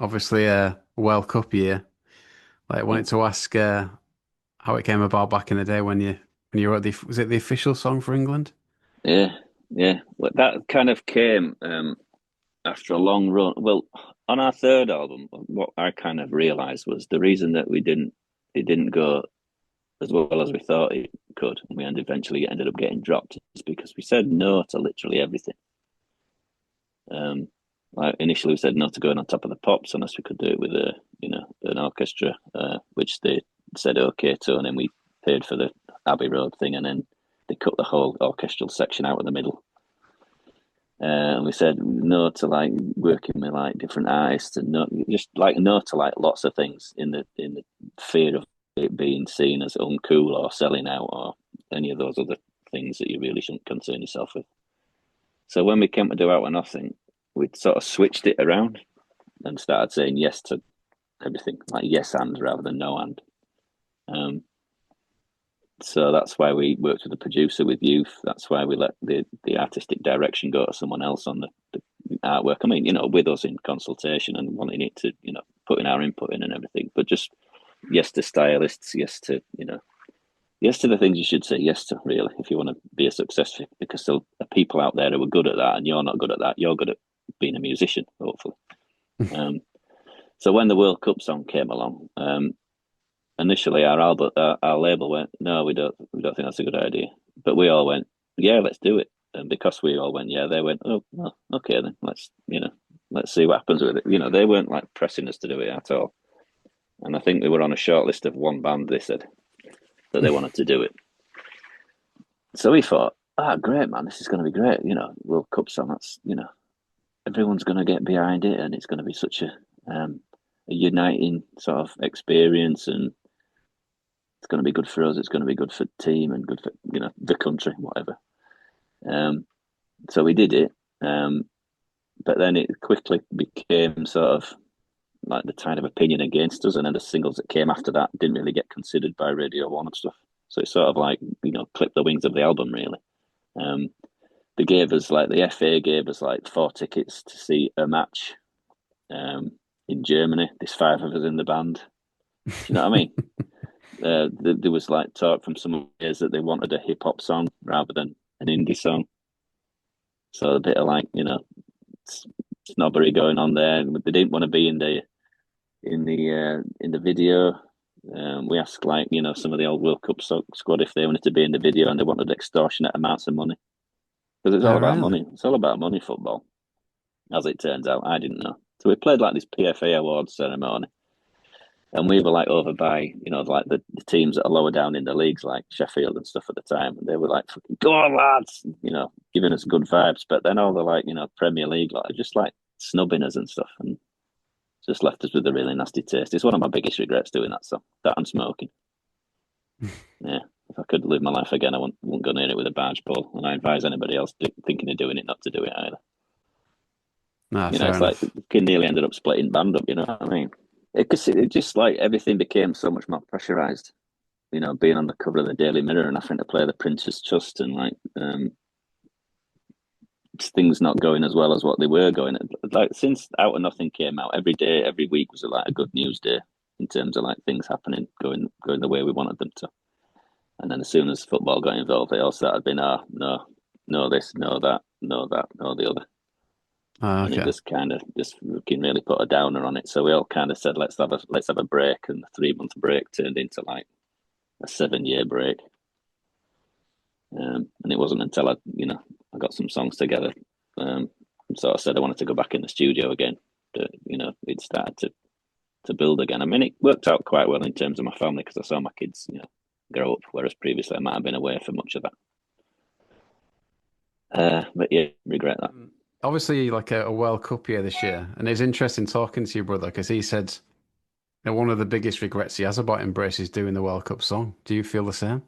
Obviously a World Cup year. Like, I Yeah, wanted to ask how it came about back in the day when you wrote was it the official song for England? yeah, yeah. Well, that kind of came after a long run. Well, on our third album, what I kind of realized was the reason that it didn't go as well as we thought it could, and we eventually ended up getting dropped, is because we said no to literally everything. Um, like initially we said no to going on Top of the Pops unless we could do it with an orchestra, which they said okay to, and then we paid for the Abbey Road thing, and then they cut the whole orchestral section out of the middle. And we said no to like working with like different artists, and no to like lots of things in the fear of it being seen as uncool or selling out or any of those other things that you really shouldn't concern yourself with. So when we came to do Out or Nothing, we sort of switched it around and started saying yes to everything, like yes and rather than no and. Um, so that's why we worked with the producer with Youth. That's why we let the artistic direction go to someone else on the artwork. I mean, with us in consultation and wanting it to, putting our input in and everything. But just yes to stylists, yes to, yes to the things you should say yes to, really, if you want to be a success, because there are people out there who are good at that and you're not good at that. You're good at being a musician, hopefully. Um, so when the World Cup song came along, initially our label went, no, we don't think that's a good idea. But we all went, yeah, let's do it. And because we all went, yeah, they went, oh, well, okay, then let's see what happens with it. They weren't like pressing us to do it at all. And I think we were on a short list of one band, they said, that they wanted to do it. So we thought, great, man, this is going to be great. World Cup song, everyone's going to get behind it, and it's going to be such a uniting sort of experience, and it's going to be good for us. It's going to be good for the team and good for the country, whatever. Um, so we did it, but then it quickly became sort of like the tide of opinion against us, and then the singles that came after that didn't really get considered by Radio One and stuff. So it's sort of like clipped the wings of the album, really. Um, they gave us like the FA gave us like 4 tickets to see a match um, in Germany. There's five of us in the band. Do you know what I mean? There was like talk from some years that they wanted a hip hop song rather than an indie song. So a bit of like snobbery going on there. They didn't want to be in the video. We asked like some of the old World Cup squad if they wanted to be in the video, and they wanted extortionate amounts of money because it's all Oh, about really? money. It's all about money football, as it turns out. I didn't know. So we played like this PFA awards ceremony, and we were like over by, like the teams that are lower down in the leagues, like Sheffield and stuff at the time. And they were like, fucking, go on, lads, giving us good vibes. But then all the like, Premier League, like, just like snubbing us and stuff. And just left us with a really nasty taste. It's one of my biggest regrets doing that. So that and smoking. Yeah. If I could live my life again, I wouldn't go near it with a barge pole. And I advise anybody else thinking of doing it not to do it either. No, fair It's like enough. kid nearly ended up splitting band up. You know what I mean? It just like everything became so much more pressurized. Being on the cover of the Daily Mirror and having to play the Prince's Trust, and like things not going as well as what they were going. Like since Out of Nothing came out, every day, every week was like a good news day in terms of like things happening, going the way we wanted them to. And then as soon as football got involved, they all started being, no, no this, no that, no that, no the other. Oh, And it okay. just kind of just can really put a downer on it. So we all kind of said, let's have a break, and the 3 month break turned into like a 7 year break. And it wasn't until I got some songs together, and sort of said I wanted to go back in the studio again, that it started to build again. I mean, it worked out quite well in terms of my family because I saw my kids, grow up, whereas previously I might have been away for much of that. But yeah, regret that. Obviously, like a World Cup year this year, and it's interesting talking to your brother because he said that one of the biggest regrets he has about Embrace is doing the World Cup song. Do you feel the same?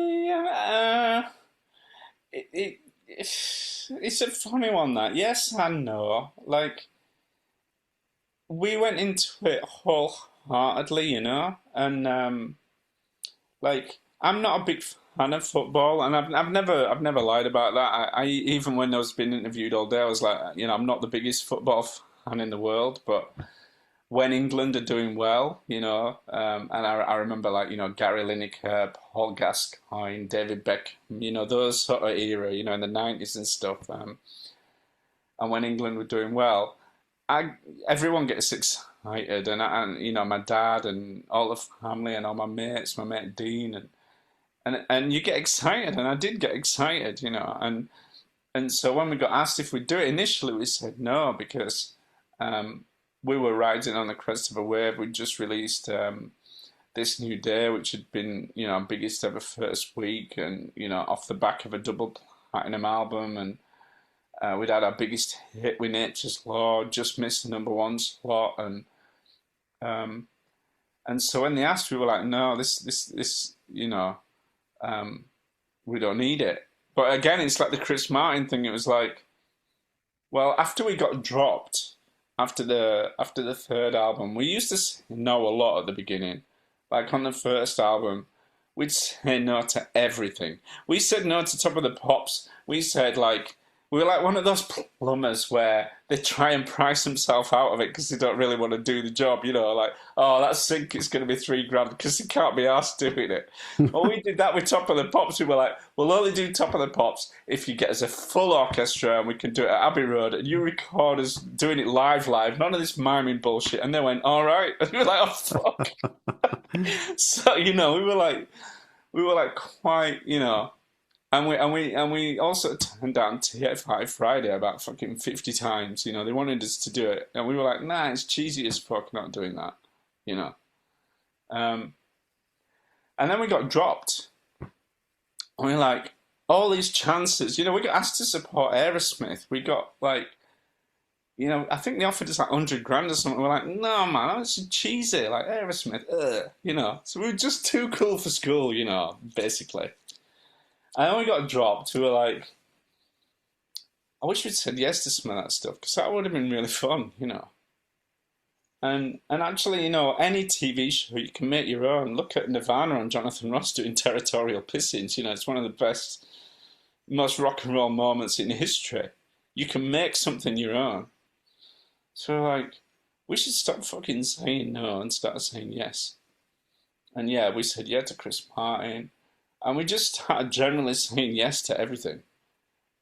Yeah, it's a funny one that yes and no. Like we went into it wholeheartedly, and like I'm not a big fan of football, and I've never lied about that. I even when I was being interviewed all day, I was like, I'm not the biggest football fan in the world, but when England are doing well, and I remember like Gary Lineker, Paul Gascoigne, David Beckham, those sort of era, in the '90s and stuff, and when England were doing well, everyone gets excited, and my dad and all the family and all my mates, my mate Dean, and you get excited, and I did get excited, and so when we got asked if we'd do it, initially we said no because we were riding on the crest of a wave. We'd just released This New Day, which had been our biggest ever first week, and off the back of a double platinum album, and we'd had our biggest hit with Nature's Law, just missed the #1 slot, and so when they asked, we were like, no, this we don't need it. But again, it's like the Chris Martin thing. It was like, well, after we got dropped, after the third album, we used to say no a lot at the beginning. Like on the first album, we'd say no to everything. We said no to Top of the Pops. We said we were like one of those plumbers where they try and price themselves out of it because they don't really want to do the job. Like, oh, that sink is going to be $3,000 because they can't be asked doing it. Well, we did that with Top of the Pops. We were like, we'll only do Top of the Pops if you get us a full orchestra and we can do it at Abbey Road and you record us doing it live, none of this miming bullshit. And they went, all right. And we were like, oh, fuck. So, we were like quite, And we also turned down TFI Friday about fucking 50 times. They wanted us to do it, and we were like, nah, it's cheesy as fuck not doing that. And then we got dropped. And we're like, all these chances. We got asked to support Aerosmith. We got I think they offered us like $100,000 or something. We're like, no, man, that's cheesy. Like Aerosmith, So we were just too cool for school, basically. And then we got dropped. We were like, I wish we'd said yes to some of that stuff because that would have been really fun, And actually, any TV show you can make your own. Look at Nirvana and Jonathan Ross doing Territorial Pissings. It's one of the best, most rock and roll moments in history. You can make something your own. So we're like, we should stop fucking saying no and start saying yes. And yeah, we said yeah to Chris Martin. And we just started generally saying yes to everything.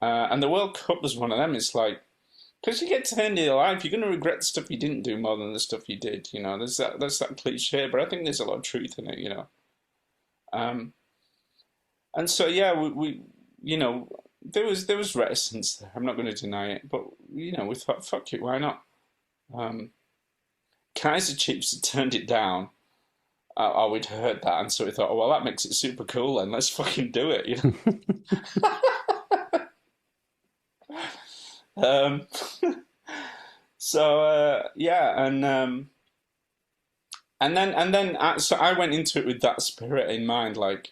And the World Cup was one of them. It's like, because you get to the end of your life, you're going to regret the stuff you didn't do more than the stuff you did. There's that cliche, but I think there's a lot of truth in it, And so, yeah, we there was reticence there. I'm not going to deny it. But, we thought, fuck it, why not? Kaiser Chiefs had turned it down. We'd heard that, and so we thought, oh, well, that makes it super cool, and let's fucking do it, yeah, and then so I went into it with that spirit in mind, like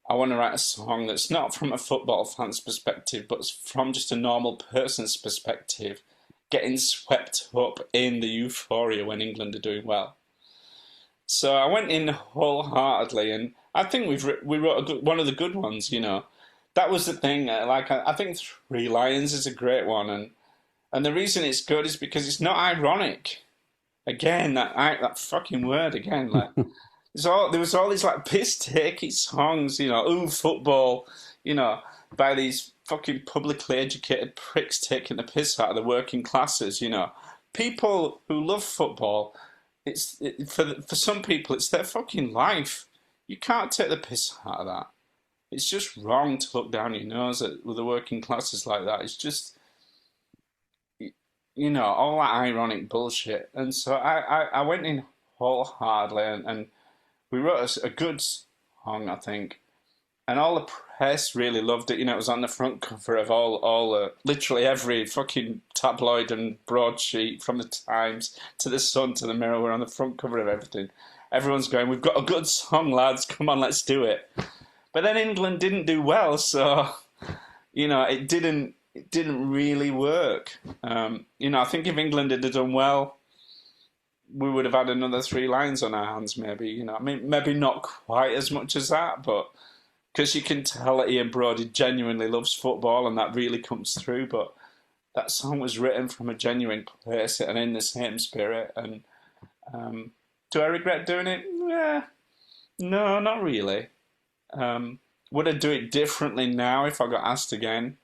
I want to write a song that's not from a football fan's perspective, but from just a normal person's perspective, getting swept up in the euphoria when England are doing well. So I went in wholeheartedly, and I think we wrote one of the good ones. That was the thing. I think Three Lions is a great one, and the reason it's good is because it's not ironic. Again, that fucking word again. Like there was all these like piss takey songs. Ooh, football. By these fucking publicly educated pricks taking the piss out of the working classes. People who love football. For some people, it's their fucking life. You can't take the piss out of that. It's just wrong to look down your nose at the working classes like that. It's just, all that ironic bullshit. And so I went in wholeheartedly, and we wrote a good song, I think. And all the press really loved it. It was on the front cover of all literally every fucking tabloid and broadsheet, from the Times to the Sun to the Mirror. We're on the front cover of everything. Everyone's going, we've got a good song, lads. Come on, let's do it. But then England didn't do well, so it didn't really work. I think if England had done well, we would have had another 3 lines on our hands, maybe. Maybe not quite as much as that, but because you can tell that Ian Brody genuinely loves football, and that really comes through. But that song was written from a genuine place and in the same spirit. And do I regret doing it? Yeah, no, not really. Would I do it differently now if I got asked again?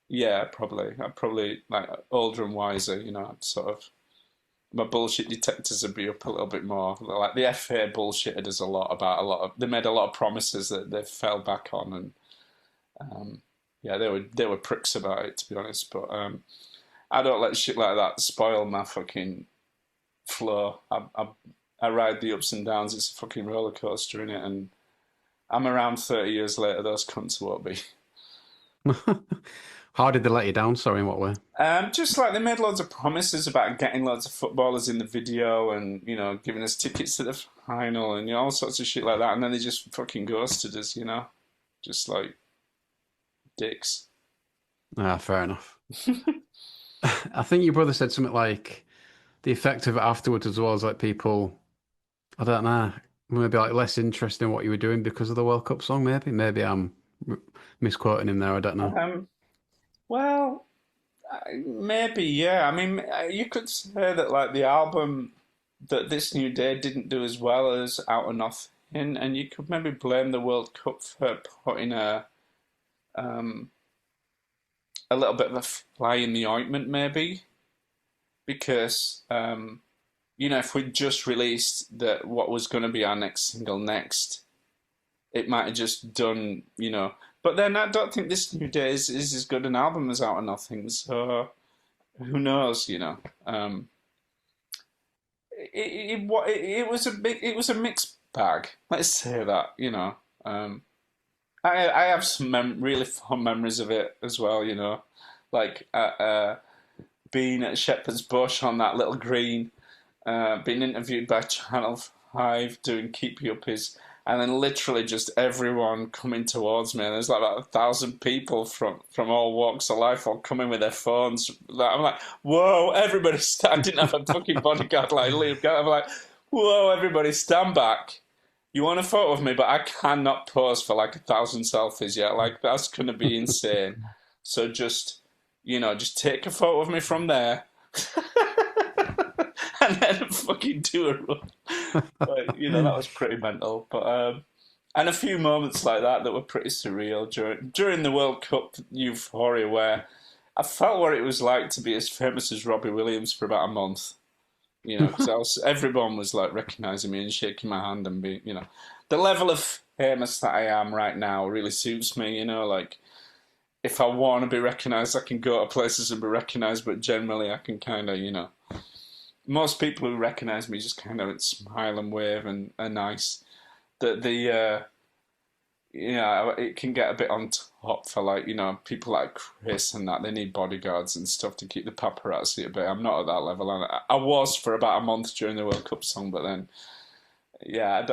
Yeah, probably. I'd probably, like, older and wiser, I'd sort of, my bullshit detectors would be up a little bit more. Like, the FA bullshitted us a lot about they made a lot of promises that they fell back on, and yeah, they were pricks about it, to be honest. But I don't let shit like that spoil my fucking flow. I ride the ups and downs. It's a fucking roller coaster, innit? And I'm around 30 years later, those cunts won't be. How did they let you down? Sorry, in what way? Just like they made loads of promises about getting loads of footballers in the video and, giving us tickets to the final and, all sorts of shit like that. And then they just fucking ghosted us, just like dicks. Ah, fair enough. I think your brother said something like the effect of it afterwards as well as like people, I don't know, maybe like less interested in what you were doing because of the World Cup song, maybe. Maybe I'm misquoting him there, I don't know. Well, maybe, yeah. I mean, you could say that like the album that This New Day didn't do as well as Out of Nothing, and you could maybe blame the World Cup for putting a little bit of a fly in the ointment, maybe, because if we'd just released what was going to be our next single next, it might have just done, But then I don't think This New Day is as good an album as Out of Nothing, so who knows, it was a mixed bag. Let's say that, I have some really fond memories of it as well, like being at Shepherd's Bush on that little green, being interviewed by Channel 5 doing Keep You Uppies, and then literally just everyone coming towards me, and there's like about 1,000 people from all walks of life all coming with their phones. I'm like, whoa, everybody I didn't have a fucking bodyguard like Liam. I'm like, whoa, everybody stand back. You want a photo of me, but I cannot pose for like 1,000 selfies yet. Like, that's going to be insane. So just take a photo of me from there. And then fucking do a run. But, that was pretty mental. But and a few moments like that were pretty surreal during the World Cup euphoria, where I felt what it was like to be as famous as Robbie Williams for about a month. Because everyone was like recognizing me and shaking my hand and being, the level of famous that I am right now really suits me. Like, if I want to be recognized, I can go to places and be recognized, but generally I can kind of, most people who recognize me just kind of smile and wave and are nice. It can get a bit on top for like, people like Chris and that. They need bodyguards and stuff to keep the paparazzi at bay. I'm not at that level. I was for about a month during the World Cup song, but then, yeah,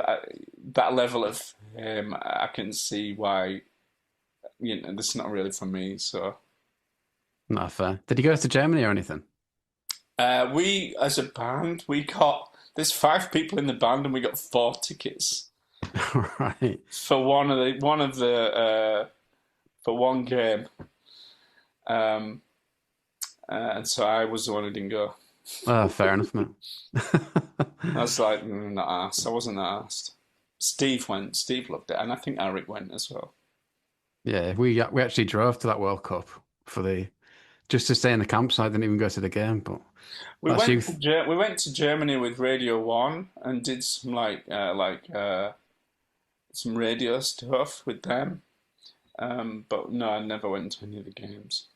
that level of I can see why, this is not really for me. So, Not fair. Did you go to Germany or anything? We, as a band, there's 5 people in the band, and we got 4 tickets. Right. For one game, and so I was the one who didn't go. Oh, fair enough, man. I was like, not asked. I wasn't asked. Steve went. Steve loved it, and I think Eric went as well. Yeah, we actually drove to that World Cup just to stay in the campsite. Didn't even go to the game, but we went to Germany with Radio 1 and did some some radio stuff with them. But no, I never went to any of the games.